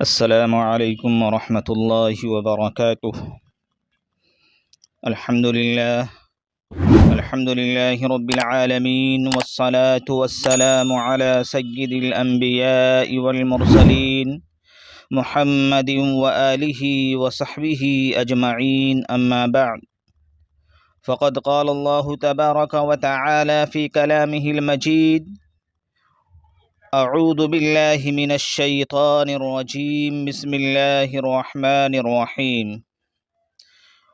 السلام علیکم ورحمۃ اللہ وبرکاتہ۔ الحمد للہ رب العالمین والصلاة والسلام علی سید الانبیاء والمرسلین محمد وآلہ وصحبہ اجمعین، اما بعد، فقد قال اللہ تبارک وتعالی فی کلامہ المجید: اعوذ باللہ من الشیطان الرجیم، بسم اللہ الرحمن الرحیم۔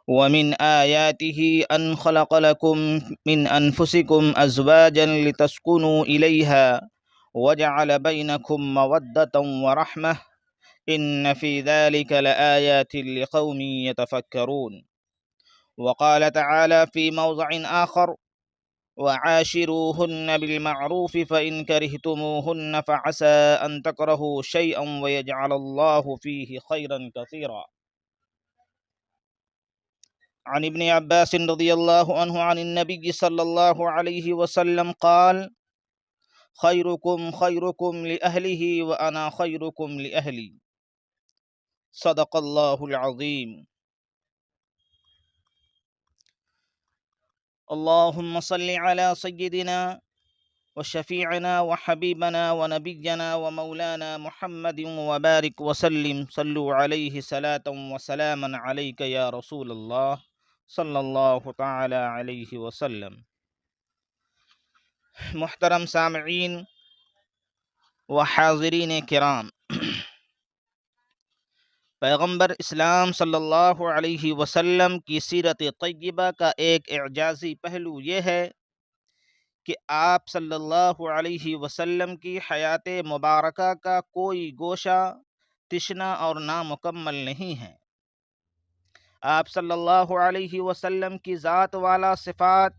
ومن آیاته ان خلق لکم من انفسکم ازواجا لتسکنوا الیها وجعل بینکم مودة ورحمة ان فی ذلک لآیات لقوم یتفکرون۔ وقال تعالی فی موضع آخر: وعاشروهن بالمعروف فإن كرهتموهن فعسى أن تكرهوا شيئا ويجعل الله فيه خيرا كثيرا۔ عن ابن عباس رضی اللہ عنہ عن النبي صلی اللہ علیہ وسلم قال: خيركم خيركم لأهله وأنا خيركم لأهلي۔ صدق اللہ العظیم۔ اللهم صل على سيدنا وشفيعنا وحبيبنا ونبينا ومولانا محمد وبارك وسلم، صلوا عليه صلاة وسلاما عليك يا رسول الله صلی اللہ تعالی علیہ وسلم۔ محترم سامعین و حاضرین کرام، پیغمبر اسلام صلی اللہ علیہ وسلم کی سیرت طیبہ کا ایک اعجازی پہلو یہ ہے کہ آپ صلی اللہ علیہ وسلم کی حیات مبارکہ کا کوئی گوشہ تشنہ اور نامکمل نہیں ہے۔ آپ صلی اللہ علیہ وسلم کی ذات والا صفات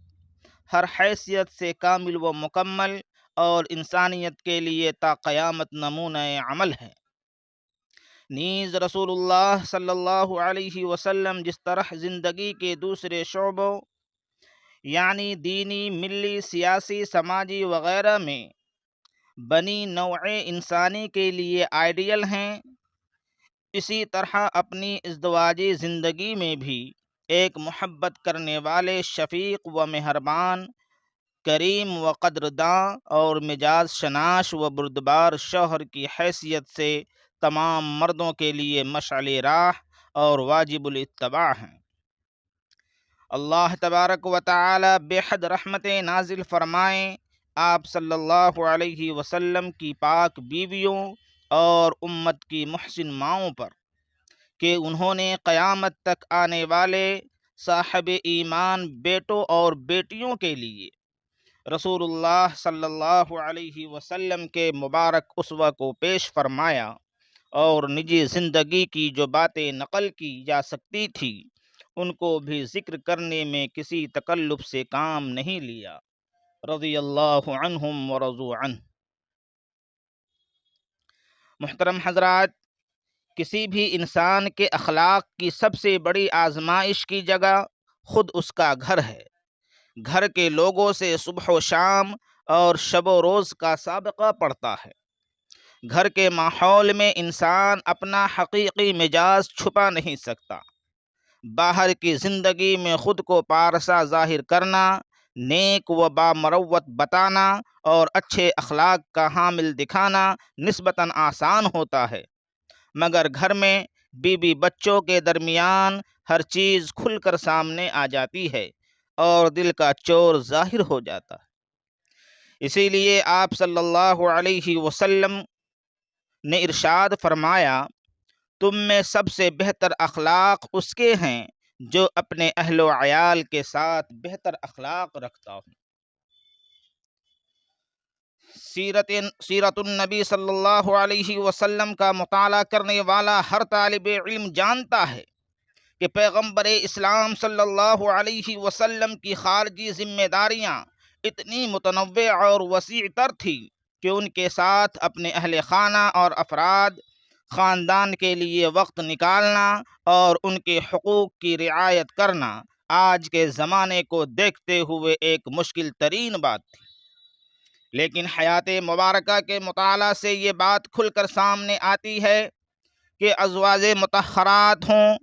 ہر حیثیت سے کامل و مکمل اور انسانیت کے لیے تا قیامت نمونہ عمل ہے۔ نیز رسول اللہ صلی اللہ علیہ وسلم جس طرح زندگی کے دوسرے شعبوں یعنی دینی، ملی، سیاسی، سماجی وغیرہ میں بنی نوع انسانی کے لیے آئیڈیل ہیں، اسی طرح اپنی ازدواجی زندگی میں بھی ایک محبت کرنے والے، شفیق و مہربان، کریم و قدرداں اور مجاز شناس و بردبار شوہر کی حیثیت سے تمام مردوں کے لیے مشعل راہ اور واجب الاتباع ہیں۔ اللہ تبارک و تعالی بے حد رحمتیں نازل فرمائیں آپ صلی اللہ علیہ وسلم کی پاک بیویوں اور امت کی محسن ماؤں پر کہ انہوں نے قیامت تک آنے والے صاحب ایمان بیٹوں اور بیٹیوں کے لیے رسول اللہ صلی اللہ علیہ وسلم کے مبارک اسوہ کو پیش فرمایا اور نجی زندگی کی جو باتیں نقل کی جا سکتی تھی ان کو بھی ذکر کرنے میں کسی تکلف سے کام نہیں لیا، رضی اللہ عنہم ورضوا عنہ۔ محترم حضرات، کسی بھی انسان کے اخلاق کی سب سے بڑی آزمائش کی جگہ خود اس کا گھر ہے۔ گھر کے لوگوں سے صبح و شام اور شب و روز کا سابقہ پڑتا ہے۔ گھر کے ماحول میں انسان اپنا حقیقی مزاج چھپا نہیں سکتا۔ باہر کی زندگی میں خود کو پارسا ظاہر کرنا، نیک و بامروت بتانا اور اچھے اخلاق کا حامل دکھانا نسبتاً آسان ہوتا ہے، مگر گھر میں بیوی بچوں کے درمیان ہر چیز کھل کر سامنے آ جاتی ہے اور دل کا چور ظاہر ہو جاتا ہے۔ اسی لیے آپ صلی اللہ علیہ وسلم نے ارشاد فرمایا: تم میں سب سے بہتر اخلاق اس کے ہیں جو اپنے اہل و عیال کے ساتھ بہتر اخلاق رکھتا ہو۔ سیرت النبی صلی اللہ علیہ وسلم کا مطالعہ کرنے والا ہر طالب علم جانتا ہے کہ پیغمبر اسلام صلی اللہ علیہ وسلم کی خارجی ذمہ داریاں اتنی متنوع اور وسیع تر تھیں کہ ان کے ساتھ اپنے اہل خانہ اور افراد خاندان کے لیے وقت نکالنا اور ان کے حقوق کی رعایت کرنا آج کے زمانے کو دیکھتے ہوئے ایک مشکل ترین بات تھی۔ لیکن حیات مبارکہ کے مطالعہ سے یہ بات کھل کر سامنے آتی ہے کہ ازواج مطہرات ہوں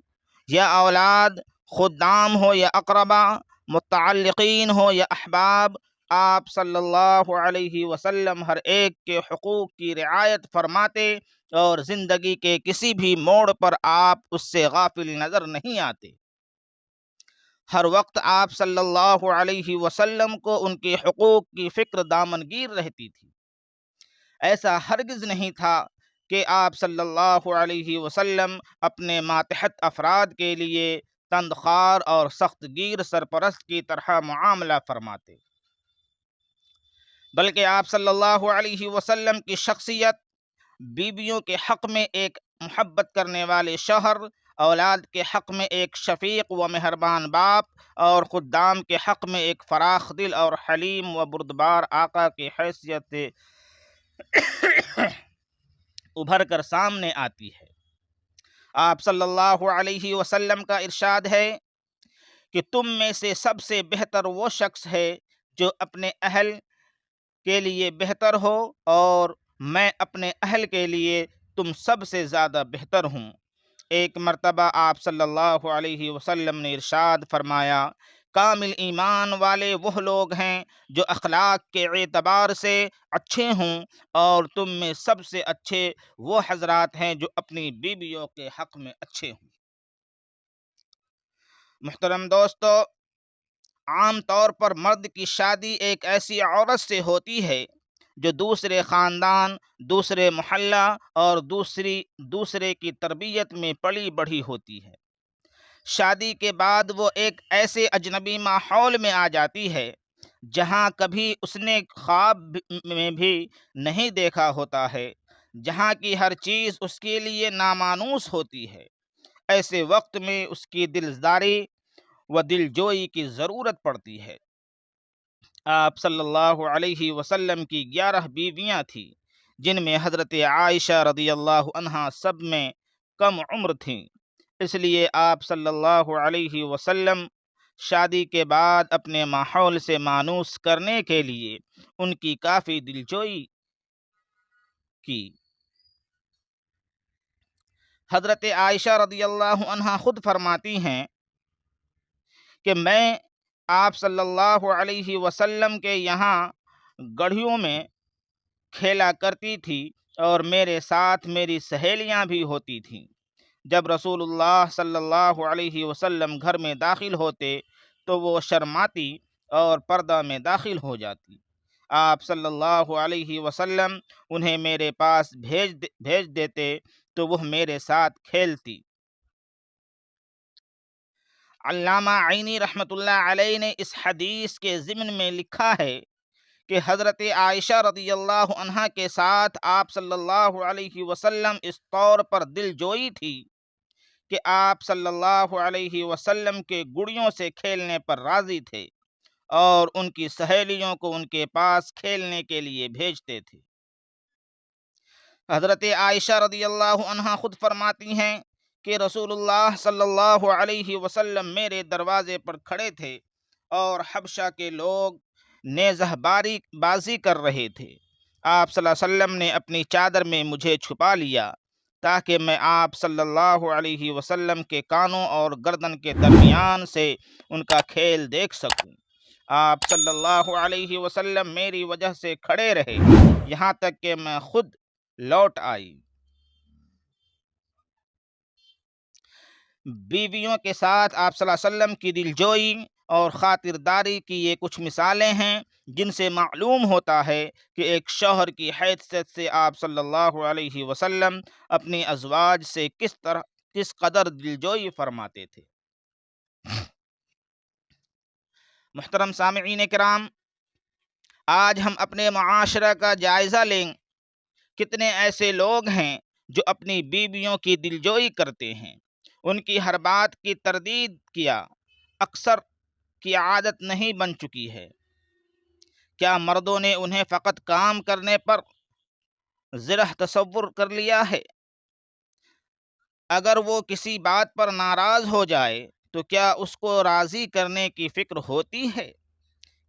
یا اولاد، خدام ہو یا اقربا، متعلقین ہو یا احباب، آپ صلی اللہ علیہ وسلم ہر ایک کے حقوق کی رعایت فرماتے اور زندگی کے کسی بھی موڑ پر آپ اس سے غافل نظر نہیں آتے۔ ہر وقت آپ صلی اللہ علیہ وسلم کو ان کے حقوق کی فکر دامنگیر رہتی تھی۔ ایسا ہرگز نہیں تھا کہ آپ صلی اللہ علیہ وسلم اپنے ماتحت افراد کے لیے تندخوار اور سخت گیر سرپرست کی طرح معاملہ فرماتے، بلکہ آپ صلی اللہ علیہ وسلم کی شخصیت بیویوں کے حق میں ایک محبت کرنے والے شوہر، اولاد کے حق میں ایک شفیق و مہربان باپ، اور خدام کے حق میں ایک فراخ دل اور حلیم و بردبار آقا کی حیثیت سے ابھر کر سامنے آتی ہے۔ آپ صلی اللہ علیہ وسلم کا ارشاد ہے کہ تم میں سے سب سے بہتر وہ شخص ہے جو اپنے اہل کے لیے بہتر ہو، اور میں اپنے اہل کے لیے تم سب سے زیادہ بہتر ہوں۔ ایک مرتبہ آپ صلی اللہ علیہ وسلم نے ارشاد فرمایا، کامل ایمان والے وہ لوگ ہیں جو اخلاق کے اعتبار سے اچھے ہوں، اور تم میں سب سے اچھے وہ حضرات ہیں جو اپنی بیویوں کے حق میں اچھے ہوں۔ محترم دوستو، عام طور پر مرد کی شادی ایک ایسی عورت سے ہوتی ہے جو دوسرے خاندان، دوسرے محلہ اور دوسرے کی تربیت میں پلی بڑھی ہوتی ہے۔ شادی کے بعد وہ ایک ایسے اجنبی ماحول میں آ جاتی ہے جہاں کبھی اس نے خواب میں بھی نہیں دیکھا ہوتا ہے، جہاں کی ہر چیز اس کے لیے نامانوس ہوتی ہے۔ ایسے وقت میں اس کی دلداری و دلجوئی کی ضرورت پڑتی ہے۔ آپ صلی اللہ علیہ وسلم کی 11 بیویاں تھیں، جن میں حضرت عائشہ رضی اللہ عنہا سب میں کم عمر تھیں۔ اس لیے آپ صلی اللہ علیہ وسلم شادی کے بعد اپنے ماحول سے مانوس کرنے کے لیے ان کی کافی دلجوئی کی۔ حضرت عائشہ رضی اللہ عنہا خود فرماتی ہیں کہ میں آپ صلی اللہ علیہ وسلم کے یہاں گڑھیوں میں کھیلا کرتی تھی اور میرے ساتھ میری سہیلیاں بھی ہوتی تھیں۔ جب رسول اللہ صلی اللہ علیہ وسلم گھر میں داخل ہوتے تو وہ شرماتی اور پردہ میں داخل ہو جاتی۔ آپ صلی اللہ علیہ وسلم انہیں میرے پاس بھیج دیتے تو وہ میرے ساتھ کھیلتی۔ علامہ عینی رحمۃ اللہ علیہ نے اس حدیث کے ضمن میں لکھا ہے کہ حضرت عائشہ رضی اللہ عنہا کے ساتھ آپ صلی اللہ علیہ وسلم اس طور پر دل جوئی تھی کہ آپ صلی اللہ علیہ وسلم کے گڑیوں سے کھیلنے پر راضی تھے اور ان کی سہیلیوں کو ان کے پاس کھیلنے کے لیے بھیجتے تھے۔ حضرت عائشہ رضی اللہ عنہا خود فرماتی ہیں کہ رسول اللہ صلی اللہ علیہ وسلم میرے دروازے پر کھڑے تھے اور حبشہ کے لوگ نیزہ بازی کر رہے تھے۔ آپ صلی اللہ علیہ وسلم نے اپنی چادر میں مجھے چھپا لیا تاکہ میں آپ صلی اللہ علیہ وسلم کے کانوں اور گردن کے درمیان سے ان کا کھیل دیکھ سکوں۔ آپ صلی اللہ علیہ وسلم میری وجہ سے کھڑے رہے یہاں تک کہ میں خود لوٹ آئی۔ بیویوں کے ساتھ آپ صلی اللہ علیہ وسلم کی دلجوئی اور خاطرداری کی یہ کچھ مثالیں ہیں جن سے معلوم ہوتا ہے کہ ایک شوہر کی حیثیت سے آپ صلی اللہ علیہ وسلم اپنی ازواج سے کس قدر دلجوئی فرماتے تھے۔ محترم سامعین کرام، آج ہم اپنے معاشرہ کا جائزہ لیں۔ کتنے ایسے لوگ ہیں جو اپنی بیویوں کی دلجوئی کرتے ہیں، ان کی ہر بات کی تردید کیا اکثر کی عادت نہیں بن چکی ہے۔ کیا مردوں نے انہیں فقط کام کرنے پر زرہ تصور کر لیا ہے؟ اگر وہ کسی بات پر ناراض ہو جائے تو کیا اس کو راضی کرنے کی فکر ہوتی ہے؟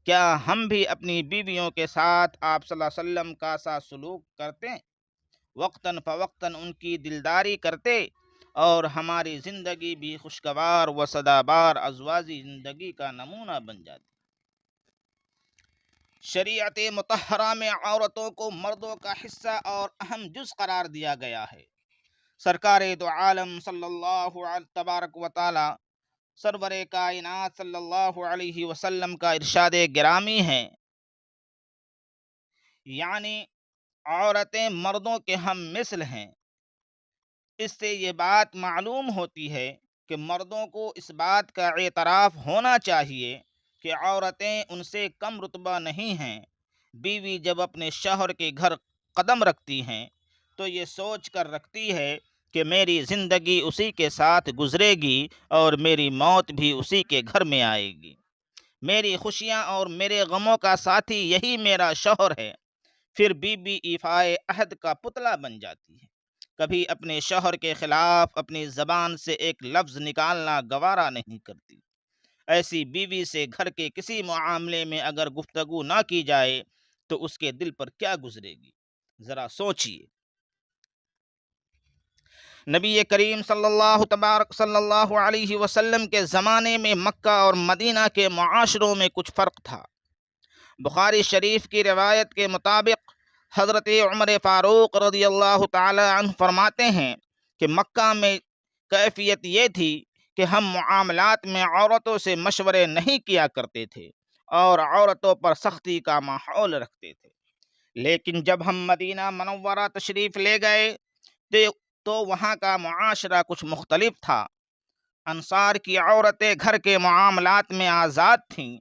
کیا ہم بھی اپنی بیویوں کے ساتھ آپ صلی اللہ علیہ وسلم کا سا سلوک کرتے ہیں؟ وقتاً فوقتاً ان کی دلداری کرتے، اور ہماری زندگی بھی خوشگوار و سدابار ازواجی زندگی کا نمونہ بن جاتی۔ شریعت مطہرہ میں عورتوں کو مردوں کا حصہ اور اہم جز قرار دیا گیا ہے۔ سرکار دو عالم صلی اللہ علیہ تبارک و تعالی سرور کائنات صلی اللہ علیہ وسلم کا ارشاد گرامی ہے، یعنی عورتیں مردوں کے ہم مثل ہیں۔ اس سے یہ بات معلوم ہوتی ہے کہ مردوں کو اس بات کا اعتراف ہونا چاہیے کہ عورتیں ان سے کم رتبہ نہیں ہیں۔ بیوی جب اپنے شوہر کے گھر قدم رکھتی ہیں تو یہ سوچ کر رکھتی ہے کہ میری زندگی اسی کے ساتھ گزرے گی اور میری موت بھی اسی کے گھر میں آئے گی۔ میری خوشیاں اور میرے غموں کا ساتھی یہی میرا شوہر ہے۔ پھر بی ایفائے عہد کا پتلا بن جاتی ہے۔ کبھی اپنے شوہر کے خلاف اپنی زبان سے ایک لفظ نکالنا گوارا نہیں کرتی۔ ایسی بیوی سے گھر کے کسی معاملے میں اگر گفتگو نہ کی جائے تو اس کے دل پر کیا گزرے گی، ذرا سوچئے۔ نبی کریم صلی اللہ علیہ وسلم کے زمانے میں مکہ اور مدینہ کے معاشروں میں کچھ فرق تھا۔ بخاری شریف کی روایت کے مطابق حضرت عمر فاروق رضی اللہ تعالی عنہ فرماتے ہیں کہ مکہ میں کیفیت یہ تھی کہ ہم معاملات میں عورتوں سے مشورے نہیں کیا کرتے تھے اور عورتوں پر سختی کا ماحول رکھتے تھے۔ لیکن جب ہم مدینہ منورہ تشریف لے گئے تو وہاں کا معاشرہ کچھ مختلف تھا۔ انصار کی عورتیں گھر کے معاملات میں آزاد تھیں۔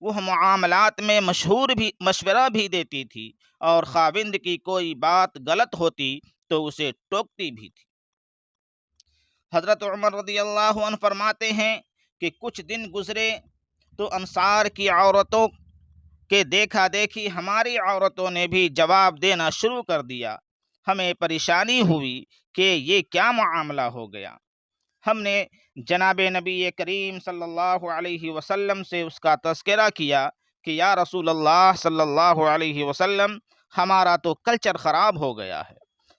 وہ معاملات میں مشورہ بھی دیتی تھی اور خاوند کی کوئی بات غلط ہوتی تو اسے ٹوکتی بھی تھی۔ حضرت عمر رضی اللہ عنہ فرماتے ہیں کہ کچھ دن گزرے تو انصار کی عورتوں کے دیکھا دیکھی ہماری عورتوں نے بھی جواب دینا شروع کر دیا۔ ہمیں پریشانی ہوئی کہ یہ کیا معاملہ ہو گیا۔ ہم نے جناب نبی کریم صلی اللہ علیہ وسلم سے اس کا تذکرہ کیا کہ یا رسول اللہ صلی اللہ علیہ وسلم، ہمارا تو کلچر خراب ہو گیا ہے۔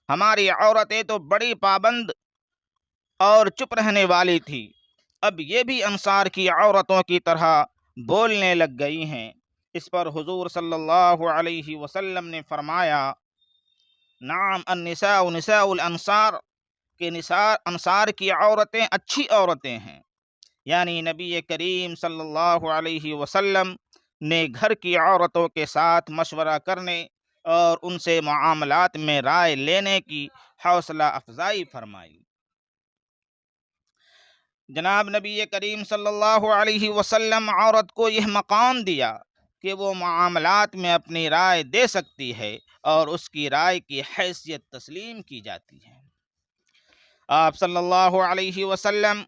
ہماری عورتیں تو بڑی پابند اور چپ رہنے والی تھی، اب یہ بھی انصار کی عورتوں کی طرح بولنے لگ گئی ہیں۔ اس پر حضور صلی اللہ علیہ وسلم نے فرمایا، نعم النساء نساء الانصار، کہ انصار کی عورتیں اچھی عورتیں ہیں۔ یعنی نبی کریم صلی اللہ علیہ وسلم نے گھر کی عورتوں کے ساتھ مشورہ کرنے اور ان سے معاملات میں رائے لینے کی حوصلہ افزائی فرمائی۔ جناب نبی کریم صلی اللہ علیہ وسلم عورت کو یہ مقام دیا کہ وہ معاملات میں اپنی رائے دے سکتی ہے اور اس کی رائے کی حیثیت تسلیم کی جاتی ہے۔ آپ صلی اللہ علیہ وسلم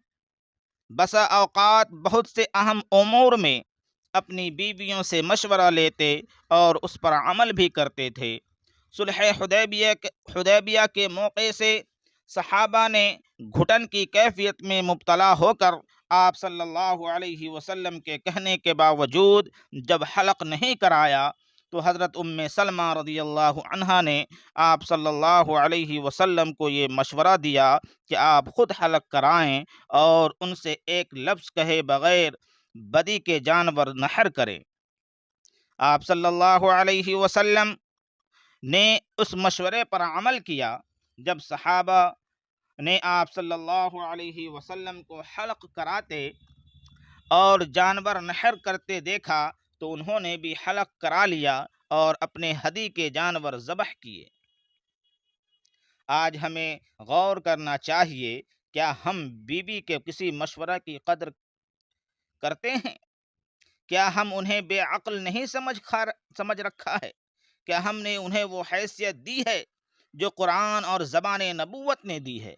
بسا اوقات بہت سے اہم امور میں اپنی بیویوں سے مشورہ لیتے اور اس پر عمل بھی کرتے تھے۔ صلح حدیبیہ کے موقع سے صحابہ نے گھٹن کی کیفیت میں مبتلا ہو کر آپ صلی اللہ علیہ وسلم کے کہنے کے باوجود جب حلق نہیں کرایا تو حضرت ام سلمہ رضی اللہ عنہا نے آپ صلی اللہ علیہ وسلم کو یہ مشورہ دیا کہ آپ خود حلق کرائیں اور ان سے ایک لفظ کہے بغیر بدی کے جانور نحر کریں۔ آپ صلی اللہ علیہ وسلم نے اس مشورے پر عمل کیا۔ جب صحابہ نے آپ صلی اللہ علیہ وسلم کو حلق کراتے اور جانور نحر کرتے دیکھا تو انہوں نے بھی حلق کرا لیا اور اپنے ہدی کے جانور ذبح کیے۔ آج ہمیں غور کرنا چاہیے، کیا ہم بیوی کے کسی مشورہ کی قدر کرتے ہیں؟ کیا ہم انہیں بے عقل نہیں سمجھ رکھا ہے؟ کیا ہم نے انہیں وہ حیثیت دی ہے جو قرآن اور زبان نبوت نے دی ہے؟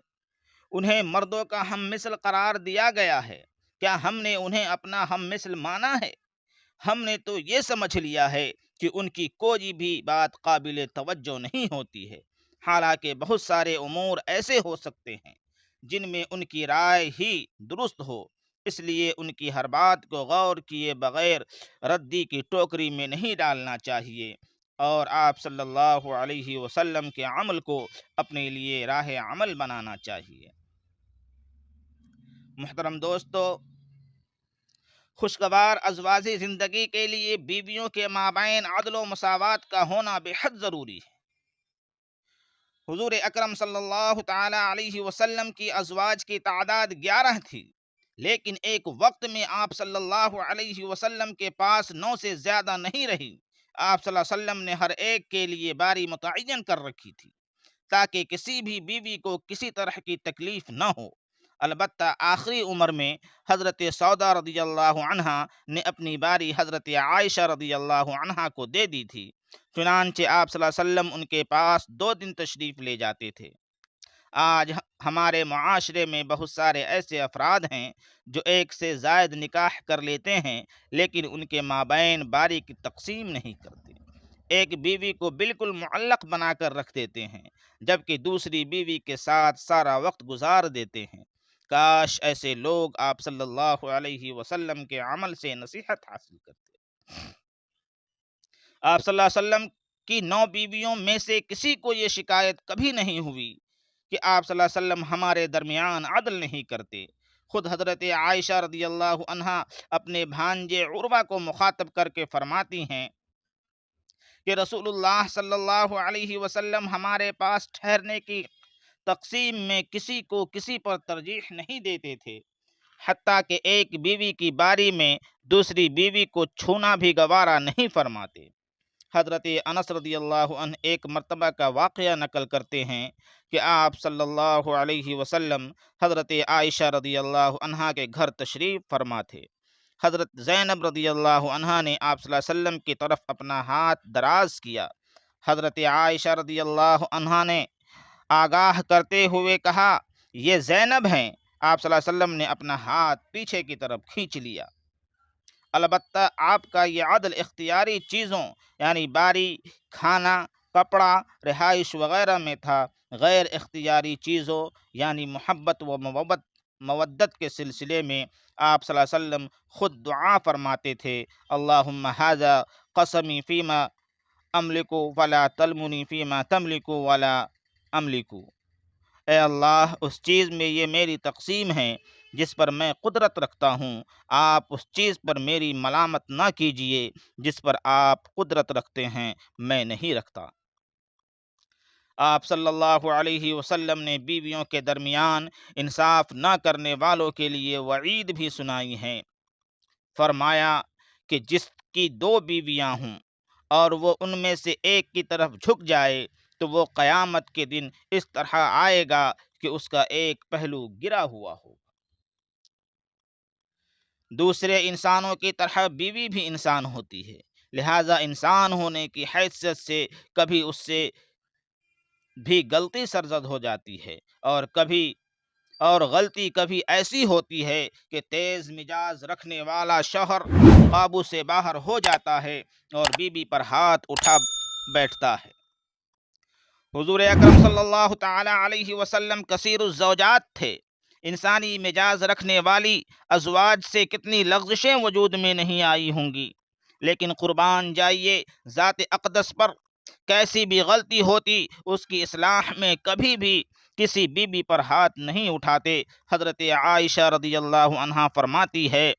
انہیں مردوں کا ہم مثل قرار دیا گیا ہے، کیا ہم نے انہیں اپنا ہم مثل مانا ہے؟ ہم نے تو یہ سمجھ لیا ہے کہ ان کی کوئی بھی بات قابل توجہ نہیں ہوتی ہے، حالانکہ بہت سارے امور ایسے ہو سکتے ہیں جن میں ان کی رائے ہی درست ہو۔ اس لیے ان کی ہر بات کو غور کیے بغیر ردی کی ٹوکری میں نہیں ڈالنا چاہیے اور آپ صلی اللہ علیہ وسلم کے عمل کو اپنے لیے راہ عمل بنانا چاہیے۔ محترم دوستو، خوشگوار ازواجی زندگی کے لیے بیویوں کے مابین عدل و مساوات کا ہونا بے حد ضروری ہے۔ حضور اکرم صلی اللہ تعالی علیہ وسلم کی ازواج کی تعداد 11 تھی، لیکن ایک وقت میں آپ صلی اللہ علیہ وسلم کے پاس 9 سے زیادہ نہیں رہی۔ آپ صلی اللہ علیہ وسلم نے ہر ایک کے لیے باری متعین کر رکھی تھی تاکہ کسی بھی بیوی کو کسی طرح کی تکلیف نہ ہو۔ البتہ آخری عمر میں حضرت سودا رضی اللہ عنہا نے اپنی باری حضرت عائشہ رضی اللہ عنہا کو دے دی تھی، چنانچہ آپ صلی اللہ علیہ وسلم ان کے پاس 2 دن تشریف لے جاتے تھے۔ آج ہمارے معاشرے میں بہت سارے ایسے افراد ہیں جو ایک سے زائد نکاح کر لیتے ہیں، لیکن ان کے مابین باری کی تقسیم نہیں کرتے۔ ایک بیوی کو بالکل معلق بنا کر رکھ دیتے ہیں، جبکہ دوسری بیوی کے ساتھ سارا وقت گزار دیتے ہیں۔ کاش ایسے لوگ آپ صلی اللہ علیہ وسلم کے عمل سے نصیحت حاصل کرتے۔ آپ صلی اللہ علیہ وسلم کی 9 بیویوں میں سے کسی کو یہ شکایت کبھی نہیں ہوئی کہ آپ صلی اللہ علیہ وسلم ہمارے درمیان عدل نہیں کرتے۔ خود حضرت عائشہ رضی اللہ عنہا اپنے بھانجے عروہ کو مخاطب کر کے فرماتی ہیں کہ رسول اللہ صلی اللہ علیہ وسلم ہمارے پاس ٹھہرنے کی تقسیم میں کسی کو کسی پر ترجیح نہیں دیتے تھے، حتیٰ کہ ایک بیوی کی باری میں دوسری بیوی کو چھونا بھی گوارا نہیں فرماتے۔ حضرت انس رضی اللہ عنہ ایک مرتبہ کا واقعہ نقل کرتے ہیں کہ آپ صلی اللہ علیہ وسلم حضرت عائشہ رضی اللہ عنہا کے گھر تشریف فرما تھے۔ حضرت زینب رضی اللہ عنہا نے آپ صلی اللہ علیہ وسلم کی طرف اپنا ہاتھ دراز کیا۔ حضرت عائشہ رضی اللہ عنہا نے آگاہ کرتے ہوئے کہا، یہ زینب ہیں۔ آپ صلی اللہ علیہ وسلم نے اپنا ہاتھ پیچھے کی طرف کھینچ لیا۔ البتہ آپ کا یہ عدل اختیاری چیزوں یعنی باری، کھانا، کپڑا، رہائش وغیرہ میں تھا، غیر اختیاری چیزوں یعنی محبت و مودت کے سلسلے میں آپ صلی اللہ علیہ وسلم خود دعا فرماتے تھے، اللہم ھذا قسمی فیما املک ولا تلمنی فیما تملک ولا املک۔ اے اللہ، اس چیز میں یہ میری تقسیم ہے جس پر میں قدرت رکھتا ہوں، آپ اس چیز پر میری ملامت نہ کیجیے جس پر آپ قدرت رکھتے ہیں، میں نہیں رکھتا۔ آپ صلی اللہ علیہ وسلم نے بیویوں کے درمیان انصاف نہ کرنے والوں کے لیے وعید بھی سنائی ہے۔ فرمایا کہ جس کی 2 بیویاں ہوں اور وہ ان میں سے ایک کی طرف جھک جائے تو وہ قیامت کے دن اس طرح آئے گا کہ اس کا ایک پہلو گرا ہوا ہو۔ دوسرے انسانوں کی طرح بیوی بھی انسان ہوتی ہے، لہٰذا انسان ہونے کی حیثیت سے کبھی اس سے بھی غلطی سرزد ہو جاتی ہے، اور غلطی کبھی ایسی ہوتی ہے کہ تیز مزاج رکھنے والا شوہر قابو سے باہر ہو جاتا ہے اور بیوی پر ہاتھ اٹھا بیٹھتا ہے۔ حضور اکرم صلی اللہ تعالی علیہ وسلم کثیر الزوجات تھے۔ انسانی مزاج رکھنے والی ازواج سے کتنی لغزشیں وجود میں نہیں آئی ہوں گی، لیکن قربان جائیے ذات اقدس پر، کیسی بھی غلطی ہوتی اس کی اصلاح میں کبھی بھی کسی بیوی پر ہاتھ نہیں اٹھاتے۔ حضرت عائشہ رضی اللہ عنہا فرماتی ہے،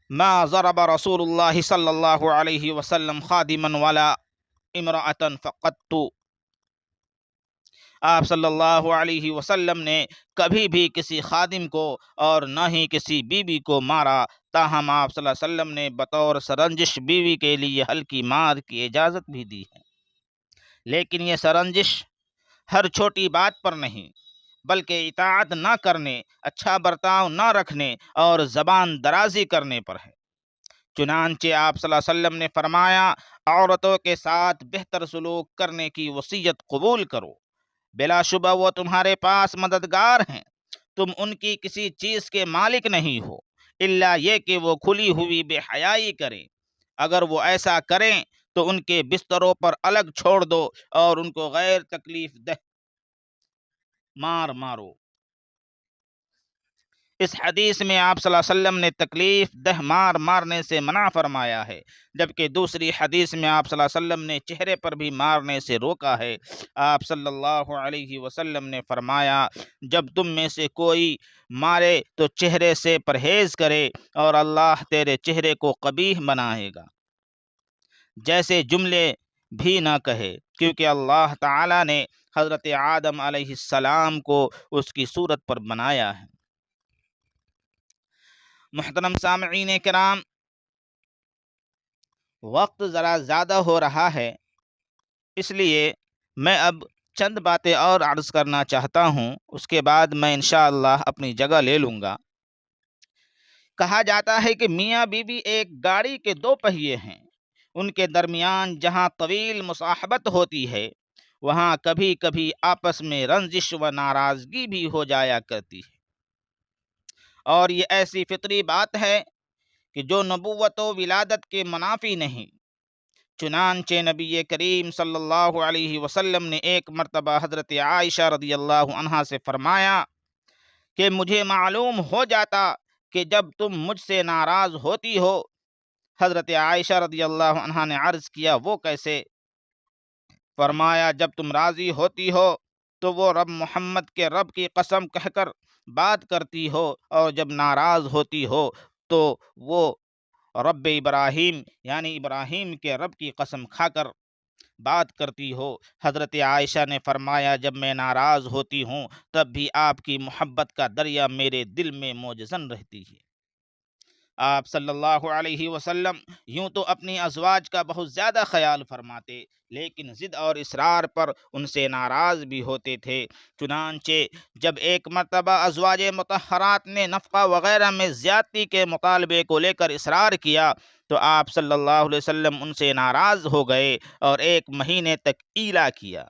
ما ضرب رسول اللہ صلی اللہ علیہ وسلم خادما ولا امرأة فقط۔ آپ صلی اللہ علیہ وسلم نے کبھی بھی کسی خادم کو اور نہ ہی کسی بیوی کو مارا، تاہم آپ صلی اللہ علیہ وسلم نے بطور سرنجش بیوی کے لیے ہلکی مار کی اجازت بھی دی ہے، لیکن یہ سرنجش ہر چھوٹی بات پر نہیں بلکہ اطاعت نہ کرنے، اچھا برتاؤ نہ رکھنے اور زبان درازی کرنے پر ہے۔ چنانچہ آپ صلی اللہ علیہ وسلم نے فرمایا، عورتوں کے ساتھ بہتر سلوک کرنے کی وصیت قبول کرو، بلا شبہ وہ تمہارے پاس مددگار ہیں، تم ان کی کسی چیز کے مالک نہیں ہو الا یہ کہ وہ کھلی ہوئی بے حیائی کریں۔ اگر وہ ایسا کریں تو ان کے بستروں پر الگ چھوڑ دو اور ان کو غیر تکلیف دہ مارو۔ اس حدیث میں آپ صلی اللہ علیہ وسلم نے تکلیف دہ مار مارنے سے منع فرمایا ہے، جبکہ دوسری حدیث میں آپ صلی اللہ علیہ وسلم نے چہرے پر بھی مارنے سے روکا ہے۔ آپ صلی اللہ علیہ وسلم نے فرمایا، جب تم میں سے کوئی مارے تو چہرے سے پرہیز کرے، اور اللہ تیرے چہرے کو قبیح بنائے گا جیسے جملے بھی نہ کہے، کیونکہ اللہ تعالی نے حضرت آدم علیہ السلام کو اس کی صورت پر بنایا ہے۔ محترم سامعین کرام، وقت ذرا زیادہ ہو رہا ہے، اس لیے میں اب چند باتیں اور عرض کرنا چاہتا ہوں، اس کے بعد میں انشاءاللہ اپنی جگہ لے لوں گا۔ کہا جاتا ہے کہ میاں بیوی ایک گاڑی کے دو پہیے ہیں، ان کے درمیان جہاں طویل مصاحبت ہوتی ہے، وہاں کبھی کبھی آپس میں رنجش و ناراضگی بھی ہو جایا کرتی ہے، اور یہ ایسی فطری بات ہے کہ جو نبوت و ولادت کے منافی نہیں۔ چنانچہ نبی کریم صلی اللہ علیہ وسلم نے ایک مرتبہ حضرت عائشہ رضی اللہ عنہا سے فرمایا کہ مجھے معلوم ہو جاتا کہ جب تم مجھ سے ناراض ہوتی ہو۔ حضرت عائشہ رضی اللہ عنہا نے عرض کیا، وہ کیسے؟ فرمایا، جب تم راضی ہوتی ہو تو وہ رب محمد کے رب کی قسم کہہ کر بات کرتی ہو، اور جب ناراض ہوتی ہو تو وہ رب ابراہیم یعنی ابراہیم کے رب کی قسم کھا کر بات کرتی ہو۔ حضرت عائشہ نے فرمایا، جب میں ناراض ہوتی ہوں تب بھی آپ کی محبت کا دریا میرے دل میں موجزن رہتی ہے۔ آپ صلی اللہ علیہ وسلم یوں تو اپنی ازواج کا بہت زیادہ خیال فرماتے، لیکن ضد اور اصرار پر ان سے ناراض بھی ہوتے تھے۔ چنانچہ جب ایک مرتبہ ازواج مطہرات نے نفقہ وغیرہ میں زیادتی کے مطالبے کو لے کر اصرار کیا تو آپ صلی اللہ علیہ وسلم ان سے ناراض ہو گئے اور 1 مہینے تک ایلا کیا،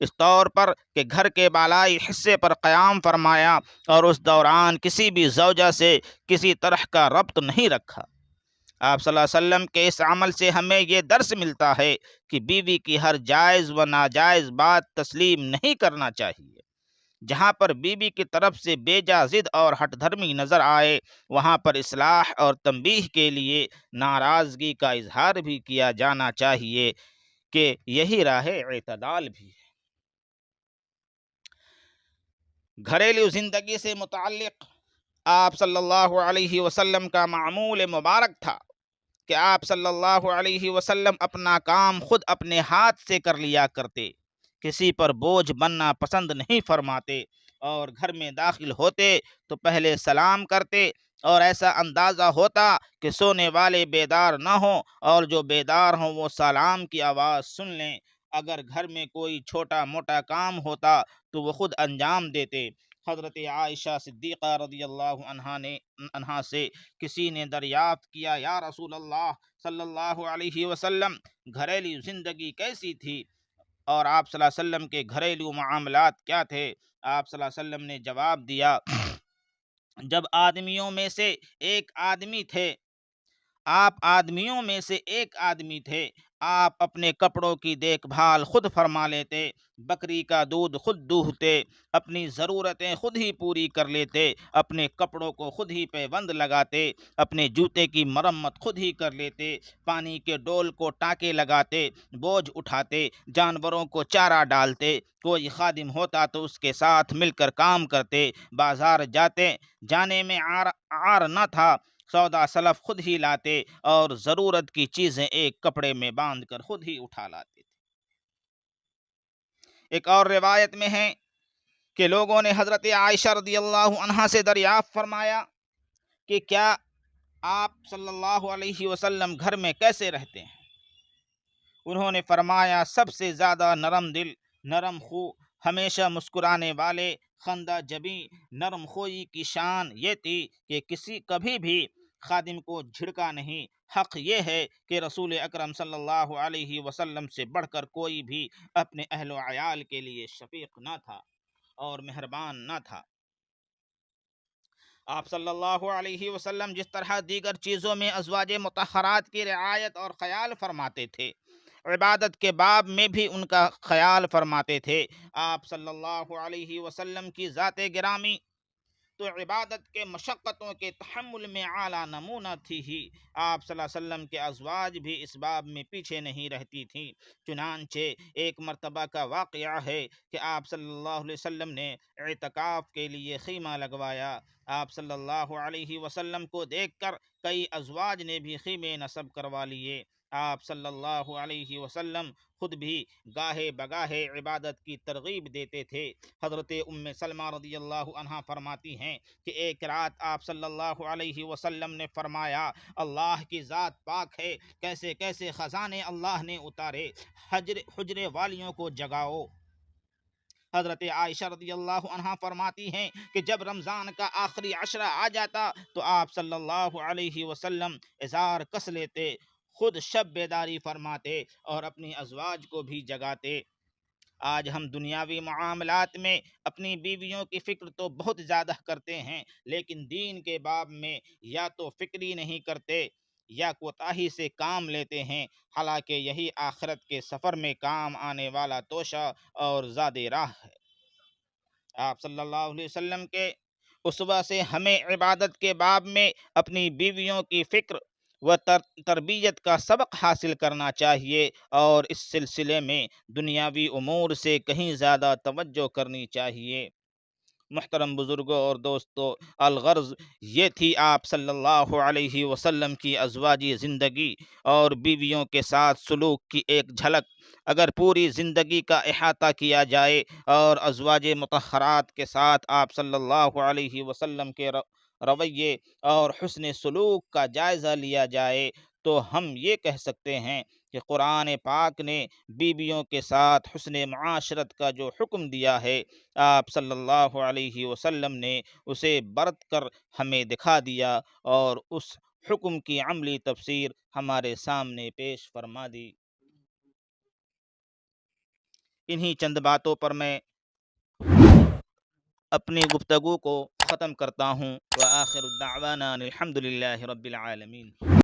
اس طور پر کہ گھر کے بالائی حصے پر قیام فرمایا، اور اس دوران کسی بھی زوجہ سے کسی طرح کا ربط نہیں رکھا۔ آپ صلی اللہ علیہ وسلم کے اس عمل سے ہمیں یہ درس ملتا ہے کہ بیوی کی ہر جائز و ناجائز بات تسلیم نہیں کرنا چاہیے۔ جہاں پر بیوی کی طرف سے بیجا ضد اور ہٹ دھرمی نظر آئے، وہاں پر اصلاح اور تنبیہ کے لیے ناراضگی کا اظہار بھی کیا جانا چاہیے، کہ یہی راہ اعتدال بھی ہے۔ گھریلو زندگی سے متعلق آپ صلی اللہ علیہ وسلم کا معمول مبارک تھا کہ آپ صلی اللہ علیہ وسلم اپنا کام خود اپنے ہاتھ سے کر لیا کرتے، کسی پر بوجھ بننا پسند نہیں فرماتے، اور گھر میں داخل ہوتے تو پہلے سلام کرتے، اور ایسا اندازہ ہوتا کہ سونے والے بیدار نہ ہوں، اور جو بیدار ہوں وہ سلام کی آواز سن لیں۔ اگر گھر میں کوئی چھوٹا موٹا کام ہوتا تو وہ خود انجام دیتے۔ حضرت عائشہ صدیقہ رضی اللہ عنہا سے کسی نے دریافت کیا، یا رسول اللہ صلی اللہ علیہ وسلم، گھریلو زندگی کیسی تھی، اور آپ صلی اللہ علیہ وسلم کے گھریلو معاملات کیا تھے؟ آپ صلی اللہ علیہ وسلم نے جواب دیا، جب آدمیوں میں سے ایک آدمی تھے آپ آدمیوں میں سے ایک آدمی تھے، آپ اپنے کپڑوں کی دیکھ بھال خود فرما لیتے، بکری کا دودھ خود دوہتے، اپنی ضرورتیں خود ہی پوری کر لیتے، اپنے کپڑوں کو خود ہی پیوند لگاتے، اپنے جوتے کی مرمت خود ہی کر لیتے، پانی کے ڈول کو ٹانکے لگاتے، بوجھ اٹھاتے، جانوروں کو چارہ ڈالتے، کوئی خادم ہوتا تو اس کے ساتھ مل کر کام کرتے، بازار جانے میں عار نہ تھا، سودا سلف خود ہی لاتے، اور ضرورت کی چیزیں ایک کپڑے میں باندھ کر خود ہی اٹھا لاتے تھے۔ ایک اور روایت میں ہے کہ لوگوں نے حضرت عائشہ رضی اللہ عنہا سے دریافت فرمایا کہ کیا آپ صلی اللہ علیہ وسلم گھر میں کیسے رہتے ہیں؟ انہوں نے فرمایا، سب سے زیادہ نرم دل، نرم خو، ہمیشہ مسکرانے والے، خندہ جبیں، نرم خوئی کی شان یہ تھی کہ کبھی بھی خادم کو جھڑکا نہیں۔ حق یہ ہے کہ رسول اکرم صلی اللہ علیہ وسلم سے بڑھ کر کوئی بھی اپنے اہل و عیال کے لیے شفیق نہ تھا اور مہربان نہ تھا۔ آپ صلی اللہ علیہ وسلم جس طرح دیگر چیزوں میں ازواج مطہرات کی رعایت اور خیال فرماتے تھے، عبادت کے باب میں بھی ان کا خیال فرماتے تھے۔ آپ صلی اللہ علیہ وسلم کی ذات گرامی تو عبادت کے مشقتوں کے تحمل میں اعلیٰ نمونہ تھی ہی۔ آپ صلی اللہ علیہ وسلم کے ازواج بھی اس باب میں پیچھے نہیں رہتی تھیں۔ چنانچہ ایک مرتبہ کا واقعہ ہے کہ آپ صلی اللہ علیہ وسلم نے اعتکاف کے لیے خیمہ لگوایا۔ آپ صلی اللہ علیہ وسلم کو دیکھ کر کئی ازواج نے بھی خیمے نصب کروا لیے۔ آپ صلی اللہ علیہ وسلم خود بھی گاہے بگاہے عبادت کی ترغیب دیتے تھے۔ حضرت ام سلمہ رضی اللہ عنہا فرماتی ہیں کہ ایک رات آپ صلی اللہ علیہ وسلم نے فرمایا، اللہ کی ذات پاک ہے، کیسے کیسے خزانے اللہ نے اتارے، حجرے والیوں کو جگاؤ۔ حضرت عائشہ رضی اللہ عنہا فرماتی ہیں کہ جب رمضان کا آخری عشرہ آ جاتا تو آپ صلی اللہ علیہ وسلم اظہار کس لیتے، خود شب بیداری فرماتے اور اپنی ازواج کو بھی جگاتے۔ آج ہم دنیاوی معاملات میں اپنی بیویوں کی فکر تو بہت زیادہ کرتے ہیں، لیکن دین کے باب میں یا تو فکری نہیں کرتے یا کوتاہی سے کام لیتے ہیں، حالانکہ یہی آخرت کے سفر میں کام آنے والا توشہ اور زاد راہ ہے۔ آپ صلی اللہ علیہ وسلم کے اسوہ سے ہمیں عبادت کے باب میں اپنی بیویوں کی فکر و تربیت کا سبق حاصل کرنا چاہیے، اور اس سلسلے میں دنیاوی امور سے کہیں زیادہ توجہ کرنی چاہیے۔ محترم بزرگوں اور دوستو، الغرض یہ تھی آپ صلی اللہ علیہ وسلم کی ازواجی زندگی اور بیویوں کے ساتھ سلوک کی ایک جھلک۔ اگر پوری زندگی کا احاطہ کیا جائے اور ازواج مطہرات کے ساتھ آپ صلی اللہ علیہ وسلم کے رویے اور حسن سلوک کا جائزہ لیا جائے تو ہم یہ کہہ سکتے ہیں کہ قرآن پاک نے بیویوں کے ساتھ حسن معاشرت کا جو حکم دیا ہے، آپ صلی اللہ علیہ وسلم نے اسے برت کر ہمیں دکھا دیا اور اس حکم کی عملی تفسیر ہمارے سامنے پیش فرما دی۔ انہی چند باتوں پر میں اپنی گفتگو کو ختم کرتا ہوں۔ وآخر دعوانا الحمد للہ رب العالمین۔